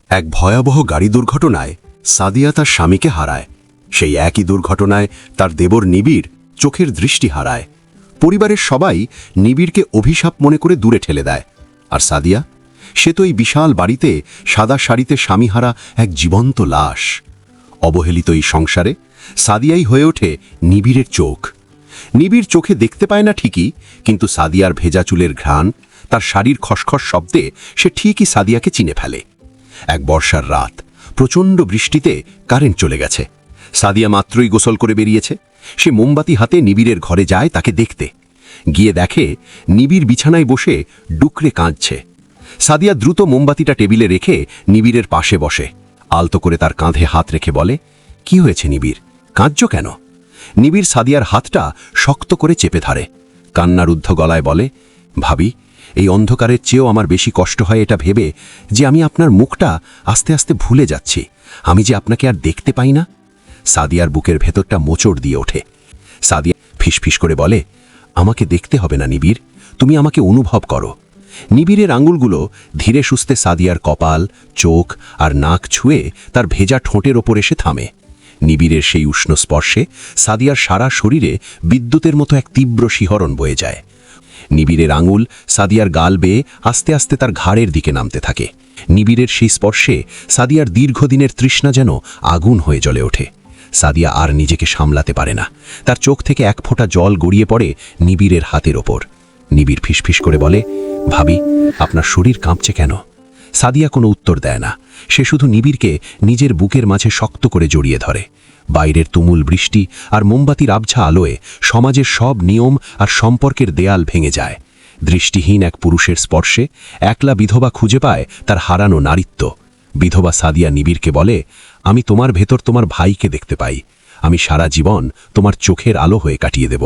এক ভয়াবহ গাড়ি দুর্ঘটনায় সাদিয়া তার স্বামীকে হারায়। সেই একই দুর্ঘটনায় তার দেবর নিবিড় চোখের দৃষ্টি হারায়। পরিবারের সবাই নিবিড়কে অভিশাপ মনে করে দূরে ঠেলে দেয়। আর সাদিয়া, সে তো এই বিশাল বাড়িতে সাদা শাড়িতে স্বামীহারা এক জীবন্ত লাশ। অবহেলিত এই সংসারে সাদিয়াই হয়ে ওঠে নিবিড়ের চোখ। নিবিড় চোখে দেখতে পায় না ঠিকই, কিন্তু সাদিয়ার ভেজা চুলের ঘ্রাণ, তার শাড়ির খসখস শব্দে সে ঠিকই সাদিয়াকে চিনে ফেলে। এক বর্ষার রাত, প্রচণ্ড বৃষ্টিতে কারেন্ট চলে গেছে। সাদিয়া মাত্রই গোসল করে বেরিয়েছে। সে মোমবাতি হাতে নিবিড়ের ঘরে যায় তাকে দেখতে। গিয়ে দেখে নিবিড় বিছানায় বসে ডুকরে কাঁদছে। সাদিয়া দ্রুত মোমবাতিটা টেবিলে রেখে নিবিড়ের পাশে বসে। আলতো করে তার কাঁধে হাত রেখে বলে, কি হয়েছে নিবিড়, কাঁদছ কেন? নিবিড় সাদিয়ার হাতটা শক্ত করে চেপে ধরে। কান্নারুদ্ধ গলায় বলে, ভাবি, এই অন্ধকারের চেয়েও আমার বেশি কষ্ট হয় এটা ভেবে যে আমি আপনার মুখটা আস্তে আস্তে ভুলে যাচ্ছি। আমি যে আপনাকে আর দেখতে পাই না। সাদিয়ার বুকের ভেতরটা মোচড় দিয়ে ওঠে। সাদিয়া ফিসফিস করে বলে, আমাকে দেখতে হবে না নিবিড়, তুমি আমাকে অনুভব করো। নিবিড়ের আঙুলগুলো ধীরে সুস্থে সাদিয়ার কপাল, চোখ আর নাক ছুঁয়ে তার ভেজা ঠোঁটের ওপর এসে থামে। নিবিড়ের সেই উষ্ণ স্পর্শে সাদিয়ার সারা শরীরে বিদ্যুতের মতো এক তীব্র শিহরণ বয়ে যায়। নিবিড়ের আঙুল সাদিয়ার গাল বেয়ে আস্তে আস্তে তার ঘাড়ের দিকে নামতে থাকে। নিবিড়ের সেই স্পর্শে সাদিয়ার দীর্ঘদিনের তৃষ্ণা যেন আগুন হয়ে জ্বলে ওঠে। সাদিয়া আর নিজেকে সামলাতে পারে না। তার চোখ থেকে এক ফোঁটা জল গড়িয়ে পড়ে নিবিড়ের হাতের ওপর। নিবিড় ফিসফিস করে বলে, ভাবি, আপনার শরীর কাঁপছে কেন? সাদিয়া কোনো উত্তর দেয় না। সে শুধু নিবিড়কে নিজের বুকের মাঝে শক্ত করে জড়িয়ে ধরে। বাইরের তুমুল বৃষ্টি আর মোমবাতির আবছা আলোয় সমাজের সব নিয়ম আর সম্পর্কের দেয়াল ভেঙে যায়। দৃষ্টিহীন এক পুরুষের স্পর্শে একলা বিধবা খুঁজে পায় তার হারানো নারীত্ব। বিধবা সাদিয়া নিবিড়কে বলে, আমি তোমার ভেতর তোমার ভাইকে দেখতে পাই। আমি সারা জীবন তোমার চোখের আলো হয়ে কাটিয়ে দেব।